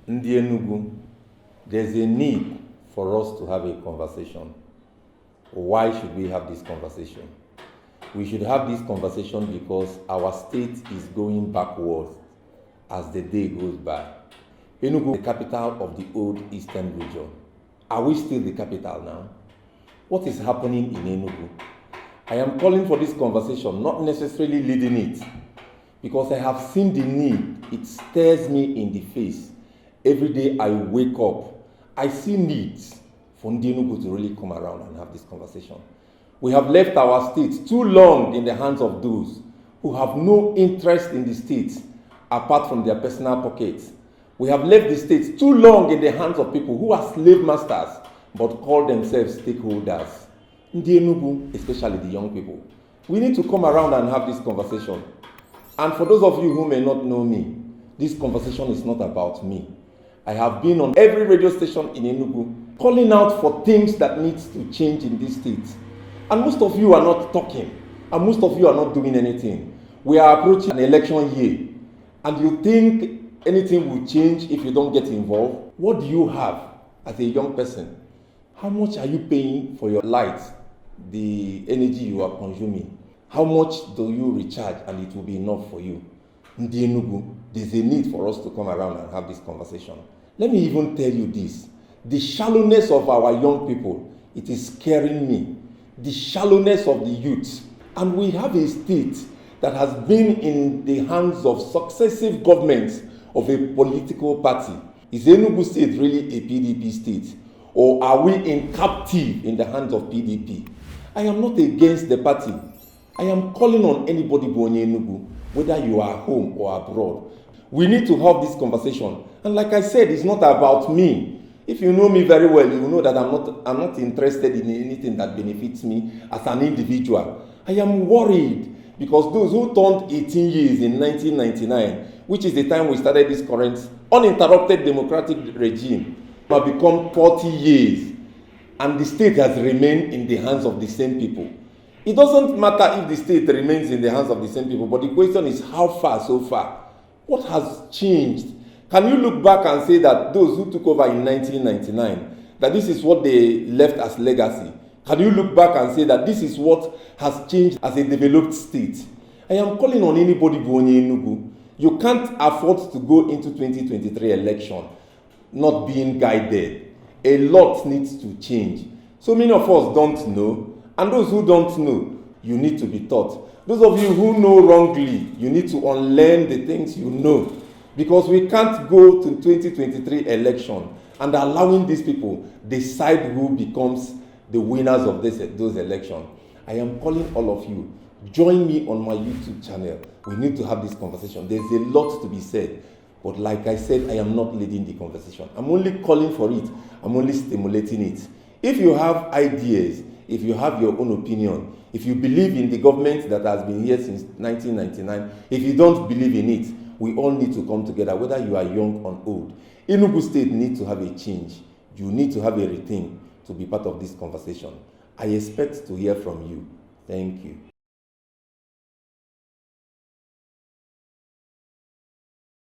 Ndi Enugu, there's a need for us to have a conversation. Why should we have this conversation? We should have this conversation because our state is going backwards as the day goes by. Enugu is the capital of the old eastern region. Are we still the capital now? What is happening in Enugu? I am calling for this conversation, not necessarily leading it, because I have seen the need. It stares me in the face. Every day I wake up, I see needs for Ndi Enugu to really come around and have this conversation. We have left our state too long in the hands of those who have no interest in the state apart from their personal pockets. We have left the state too long in the hands of people who are slave masters but call themselves stakeholders. Ndi Enugu, especially the young people. We need to come around and have this conversation. And for those of you who may not know me, this conversation is not about me. I have been on every radio station in Enugu calling out for things that needs to change in this state. And most of you are not talking. And most of you are not doing anything. We are approaching an election year. And you think anything will change if you don't get involved? What do you have as a young person? How much are you paying for your light, the energy you are consuming? How much do you recharge and it will be enough for you? Ndi Enugu, there's a need for us to come around and have this conversation. Let me even tell you this. The shallowness of our young people, it is scaring me. The shallowness of the youth. And we have a state that has been in the hands of successive governments of a political party. Is Enugu state really a PDP state? Or are we in captive in the hands of PDP? I am not against the party. I am calling on anybody born in Enugu, whether you are home or abroad. We need to have this conversation. And like I said, it's not about me. If you know me very well, you will know that I'm not interested in anything that benefits me as an individual. I am worried because those who turned 18 years in 1999, which is the time we started this current uninterrupted democratic regime, have become 40 years, and the state has remained in the hands of the same people. It doesn't matter if the state remains in the hands of the same people, but the question is how far so far? What has changed? Can you look back and say that those who took over in 1999, that this is what they left as legacy? Can you look back and say that this is what has changed as a developed state? I am calling on anybody born in Enugu. You can't afford to go into 2023 election not being guided. A lot needs to change. So many of us don't know, and those who don't know, you need to be taught. Those of you who know wrongly, you need to unlearn the things you know. Because we can't go to 2023 election and allowing these people decide who becomes the winners of those elections. I am calling all of you, join me on my YouTube channel. We need to have this conversation. There's a lot to be said. But like I said, I am not leading the conversation. I'm only calling for it. I'm only stimulating it. If you have ideas, if you have your own opinion, if you believe in the government that has been here since 1999, if you don't believe in it, we all need to come together, whether you are young or old. Enugu State needs to have a change. You need to have a rethink to be part of this conversation. I expect to hear from you. Thank you.